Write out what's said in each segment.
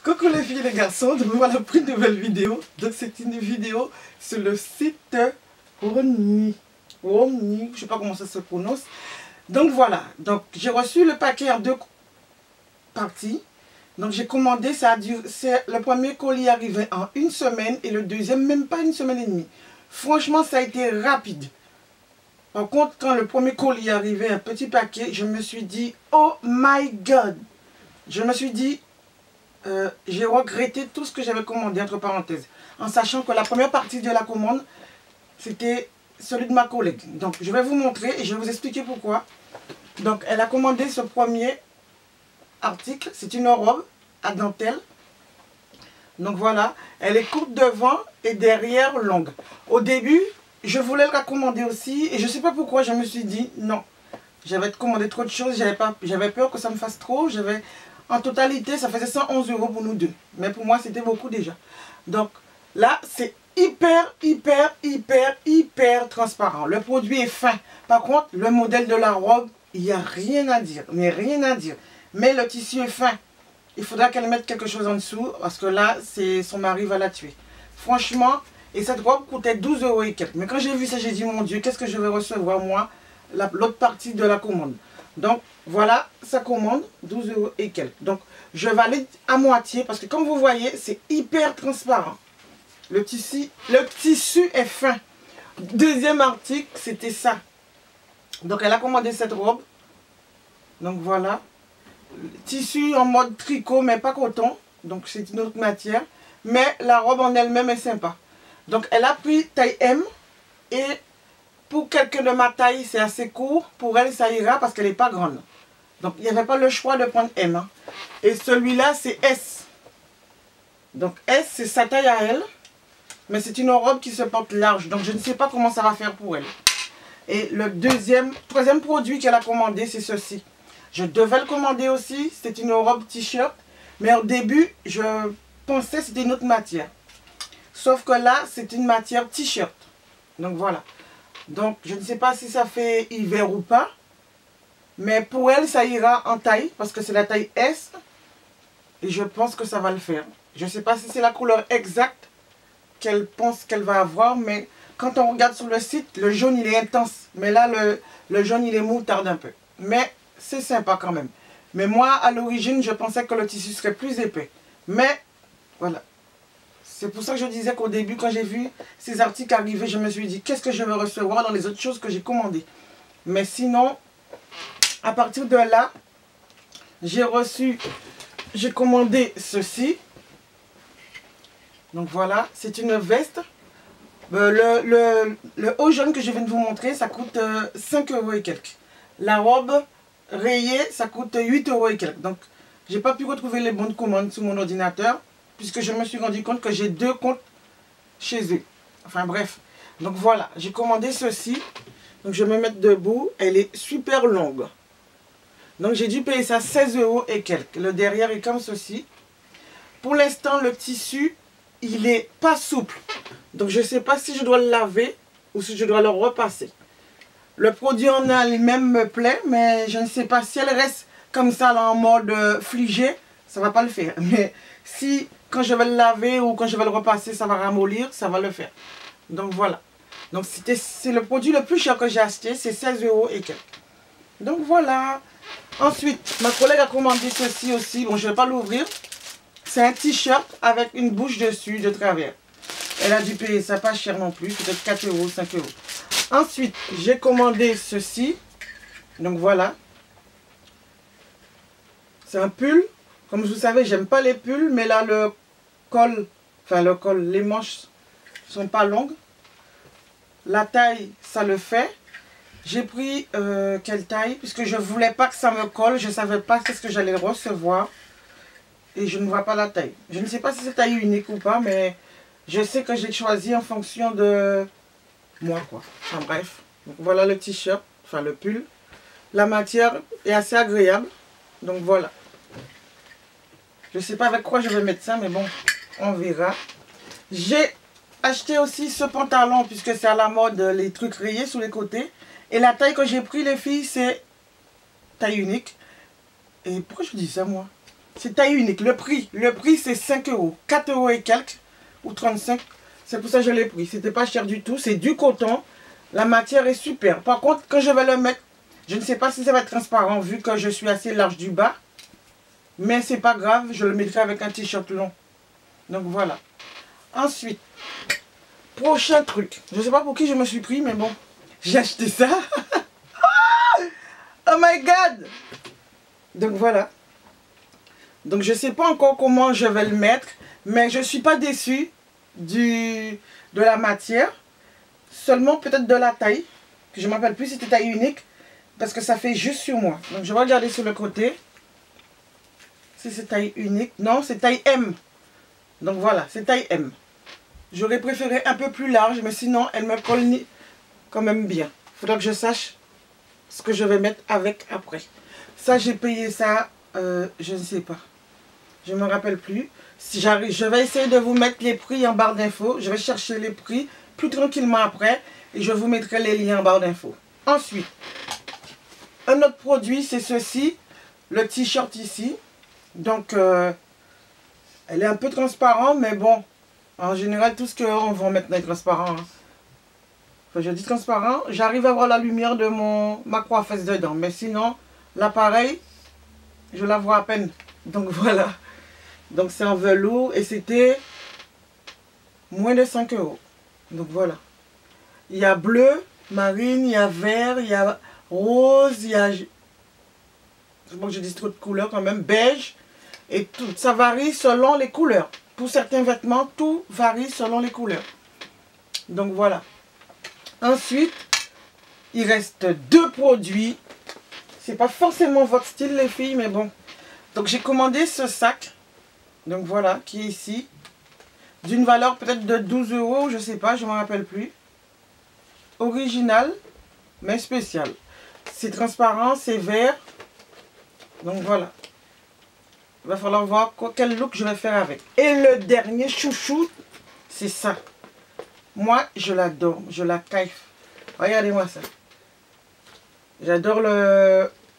Coucou les filles et les garçons, donc voilà pour une nouvelle vidéo. Donc c'est une vidéo sur le site Romni, je sais pas comment ça se prononce. Donc voilà, donc j'ai reçu le paquet en 2 parties. Donc j'ai commandé, c'est le premier colis arrivé en 1 semaine et le deuxième même pas 1 semaine et demie. Franchement ça a été rapide. Par contre quand le premier colis est arrivé, un petit paquet, je me suis dit oh my god. Je me suis dit j'ai regretté tout ce que j'avais commandé entre parenthèses. En sachant que la première partie de la commande c'était celui de ma collègue. Donc je vais vous montrer et je vais vous expliquer pourquoi. Donc elle a commandé ce premier article, c'est une robe à dentelle. Donc voilà, elle est courte devant et derrière longue. Au début, je voulais la commander aussi et je ne sais pas pourquoi je me suis dit non. J'avais commandé trop de choses, j'avais peur que ça me fasse trop. En totalité, ça faisait 111 € pour nous deux. Mais pour moi, c'était beaucoup déjà. Donc là, c'est hyper transparent. Le produit est fin. Par contre, le modèle de la robe, il n'y a rien à dire. Mais rien à dire. Mais le tissu est fin. Il faudra qu'elle mette quelque chose en dessous. Parce que là, son mari va la tuer. Franchement, et cette robe coûtait 12 € et quelques. Mais quand j'ai vu ça, j'ai dit, mon Dieu, qu'est-ce que je vais recevoir moi, l'autre partie de la commande. Donc, voilà sa commande, 12 € et quelques. Donc, je valide à moitié parce que comme vous voyez, c'est hyper transparent. Le tissu est fin. Deuxième article, c'était ça. Donc, elle a commandé cette robe. Donc, voilà. Tissu en mode tricot, mais pas coton. Donc, c'est une autre matière. Mais la robe en elle-même est sympa. Donc, elle a pris taille M. Et pour quelqu'un de ma taille, c'est assez court. Pour elle, ça ira parce qu'elle n'est pas grande. Donc, il n'y avait pas le choix de prendre M. Hein. Et celui-là, c'est S. Donc, S, c'est sa taille à elle. Mais c'est une robe qui se porte large. Donc, je ne sais pas comment ça va faire pour elle. Et le troisième produit qu'elle a commandé, c'est ceci. Je devais le commander aussi. C'était une robe t-shirt. Mais au début, je pensais que c'était une autre matière. Sauf que là, c'est une matière t-shirt. Donc, voilà. Donc, je ne sais pas si ça fait hiver ou pas. Mais pour elle, ça ira en taille. Parce que c'est la taille S. Et je pense que ça va le faire. Je ne sais pas si c'est la couleur exacte qu'elle pense qu'elle va avoir. Mais quand on regarde sur le site, le jaune, il est intense. Mais là, le jaune, il est moutarde un peu. Mais c'est sympa quand même. Mais moi, à l'origine, je pensais que le tissu serait plus épais. Mais, voilà. C'est pour ça que je disais qu'au début, quand j'ai vu ces articles arriver, je me suis dit, qu'est-ce que je vais recevoir dans les autres choses que j'ai commandées. Mais sinon, à partir de là, j'ai commandé ceci. Donc voilà, c'est une veste. Le haut jaune que je viens de vous montrer, ça coûte 5 € et quelques. La robe rayée, ça coûte 8 € et quelques. Donc, j'ai pas pu retrouver les bons de commande sur mon ordinateur, puisque je me suis rendu compte que j'ai 2 comptes chez eux. Enfin bref. Donc voilà, j'ai commandé ceci. Donc je vais me mettre debout. Elle est super longue. Donc j'ai dû payer ça 16 € et quelques. Le derrière est comme ceci. Pour l'instant, le tissu, il n'est pas souple. Donc je ne sais pas si je dois le laver ou si je dois le repasser. Le produit en elle-même me plaît, mais je ne sais pas si elle reste comme ça là, en mode fligé, ça ne va pas le faire. Mais si quand je vais le laver ou quand je vais le repasser, ça va ramollir, ça va le faire. Donc voilà. Donc c'est le produit le plus cher que j'ai acheté, c'est 16 € et quelques. Donc voilà. Ensuite, ma collègue a commandé ceci aussi. Bon, je ne vais pas l'ouvrir. C'est un t-shirt avec une bouche dessus de travers. Elle a dû payer ça pas cher non plus, peut-être 4 €, 5 €. Ensuite, j'ai commandé ceci. Donc voilà. C'est un pull. Comme vous savez, j'aime pas les pulls, mais là le col, les manches sont pas longues. La taille, ça le fait. J'ai pris quelle taille? Puisque je voulais pas que ça me colle, je savais pas qu'est-ce que j'allais recevoir. Et je ne vois pas la taille. Je ne sais pas si c'est taille unique ou pas, mais je sais que j'ai choisi en fonction de moi, quoi. Enfin bref. Donc, voilà le t-shirt, enfin le pull. La matière est assez agréable. Donc voilà. Je ne sais pas avec quoi je vais mettre ça, mais bon, on verra. J'ai acheté aussi ce pantalon, puisque c'est à la mode, les trucs rayés sur les côtés. Et la taille que j'ai pris, les filles, c'est taille unique. Et pourquoi je dis ça, moi? C'est taille unique. Le prix c'est 5 euros. 4 euros et quelques, ou 35. C'est pour ça que je l'ai pris. C'était pas cher du tout. C'est du coton. La matière est super. Par contre, quand je vais le mettre, je ne sais pas si ça va être transparent vu que je suis assez large du bas. Mais c'est pas grave, je le mettrai avec un t-shirt long. Donc voilà. Ensuite, prochain truc. Je ne sais pas pour qui je me suis pris, mais bon. J'ai acheté ça. Oh my god! Donc voilà. Donc je ne sais pas encore comment je vais le mettre. Mais je ne suis pas déçue de la matière. Seulement peut-être de la taille. Que je ne m'appelle plus si c'était taille unique. Parce que ça fait juste sur moi. Donc je vais regarder sur le côté. Si c'est taille unique. Non, c'est taille M. Donc voilà, c'est taille M. J'aurais préféré un peu plus large. Mais sinon, elle me colle quand même bien. Il faudra que je sache ce que je vais mettre avec après. Ça, j'ai payé ça, je ne sais pas. Je ne me rappelle plus. Si j'arrive, je vais essayer de vous mettre les prix en barre d'infos. Je vais chercher les prix plus tranquillement après. Et je vous mettrai les liens en barre d'infos. Ensuite, un autre produit, c'est ceci. Le t-shirt ici. Donc, elle est un peu transparente, mais bon. En général, tout ce qu'on va mettre est transparent. Hein. Enfin, je dis transparent. J'arrive à voir la lumière de ma coiffeuse dedans. Mais sinon, l'appareil, je la vois à peine. Donc, voilà. Donc, c'est en velours et c'était moins de 5 euros. Donc, voilà. Il y a bleu, marine, il y a vert, il y a rose, il y a... C'est bon que je dis trop de couleurs quand même. Beige. Et tout. Ça varie selon les couleurs. Pour certains vêtements, tout varie selon les couleurs. Donc, voilà. Ensuite, il reste 2 produits. C'est pas forcément votre style, les filles, mais bon. Donc, j'ai commandé ce sac. Donc, voilà, qui est ici. D'une valeur peut-être de 12 euros, je sais pas, je ne me rappelle plus. Original, mais spécial. C'est transparent, c'est vert. Donc, voilà. Il va falloir voir quel look je vais faire avec. Et le dernier chouchou, c'est ça. Moi, je l'adore. Je la kiffe. Regardez-moi ça. J'adore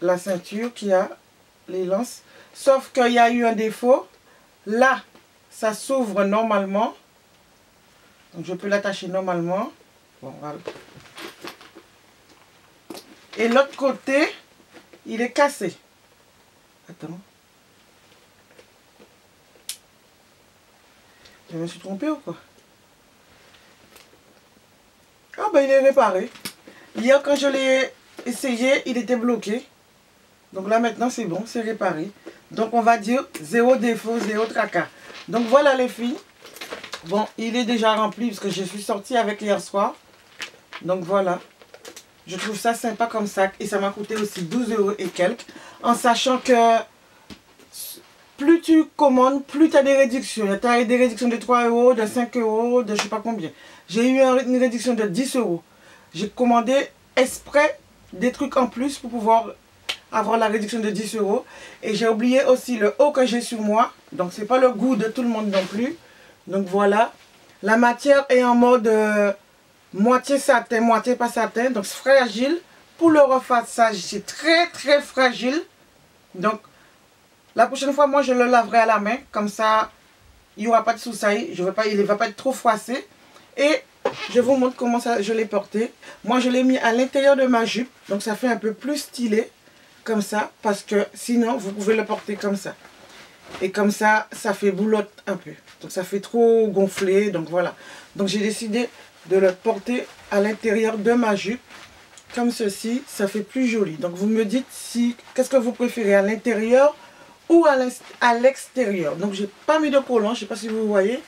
la ceinture qui a les lances. Sauf qu'il y a eu un défaut. Là, ça s'ouvre normalement. Donc, je peux l'attacher normalement. Bon, voilà. Et l'autre côté, il est cassé. Attends. Je me suis trompée ou quoi? Ah ben il est réparé. Hier quand je l'ai essayé, il était bloqué. Donc là maintenant c'est bon, c'est réparé. Donc on va dire zéro défaut, zéro tracas. Donc voilà les filles. Bon, il est déjà rempli parce que je suis sortie avec hier soir. Donc voilà. Je trouve ça sympa comme sac. Et ça m'a coûté aussi 12 euros et quelques. En sachant que plus tu commandes, plus tu as des réductions. Tu as des réductions de 3 euros, de 5 euros, de je sais pas combien. J'ai eu une réduction de 10 euros. J'ai commandé exprès des trucs en plus pour pouvoir avoir la réduction de 10 euros. Et j'ai oublié aussi le haut que j'ai sur moi. Donc c'est pas le goût de tout le monde non plus. Donc voilà. La matière est en mode moitié satin, moitié pas satin. Donc c'est fragile. Pour le refaçage, c'est très très fragile. Donc la prochaine fois, moi je le laverai à la main. Comme ça, il n'y aura pas de soucis. Il ne va pas être trop froissé. Et je vous montre comment ça, je l'ai porté. Moi je l'ai mis à l'intérieur de ma jupe. Donc ça fait un peu plus stylé. Comme ça. Parce que sinon, vous pouvez le porter comme ça. Et comme ça, ça fait boulotte un peu. Donc ça fait trop gonflé. Donc voilà. Donc j'ai décidé de le porter à l'intérieur de ma jupe. Comme ceci. Ça fait plus joli. Donc vous me dites si qu'est-ce que vous préférez à l'intérieur ou à l'extérieur. Donc j'ai pas mis de collant. Je ne sais pas si vous voyez.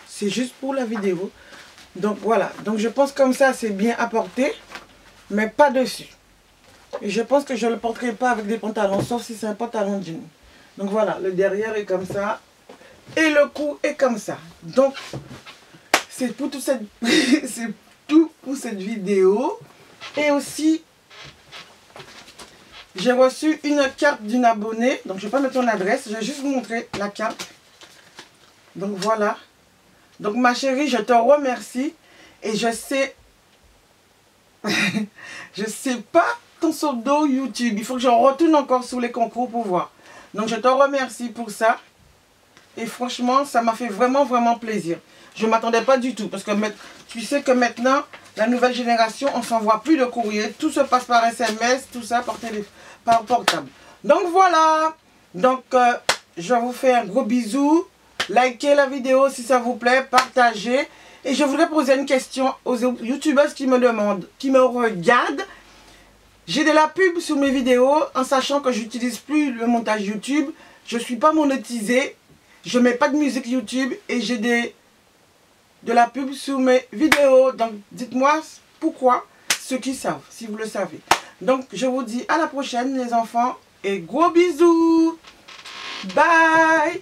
C'est juste pour la vidéo. Donc voilà. Donc je pense comme ça c'est bien à porter. Mais pas dessus. Et je pense que je ne le porterai pas avec des pantalons. Sauf si c'est un pantalon jean. Donc voilà. Le derrière est comme ça. Et le cou est comme ça. Donc c'est pour toute cette... c'est tout pour cette vidéo. Et aussi... j'ai reçu une carte d'une abonnée. Donc je ne vais pas mettre son adresse. Je vais juste vous montrer la carte. Donc voilà. Donc ma chérie, je te remercie. Et je sais... je sais pas ton pseudo YouTube. Il faut que je retourne encore sur les concours pour voir. Donc je te remercie pour ça. Et franchement, ça m'a fait vraiment, vraiment plaisir. Je ne m'attendais pas du tout. Parce que tu sais que maintenant, la nouvelle génération, on ne s'envoie plus de courrier. Tout se passe par SMS, tout ça par portable. Donc voilà. Donc je vous fais un gros bisou. Likez la vidéo si ça vous plaît. Partagez. Et je voudrais poser une question aux youtubeuses qui me demandent, qui me regardent. J'ai de la pub sur mes vidéos en sachant que j'utilise plus le montage YouTube. Je ne suis pas monétisée. Je ne mets pas de musique YouTube et j'ai de la pub sur mes vidéos. Donc dites-moi pourquoi, ceux qui savent, si vous le savez. Donc je vous dis à la prochaine les enfants et gros bisous. Bye.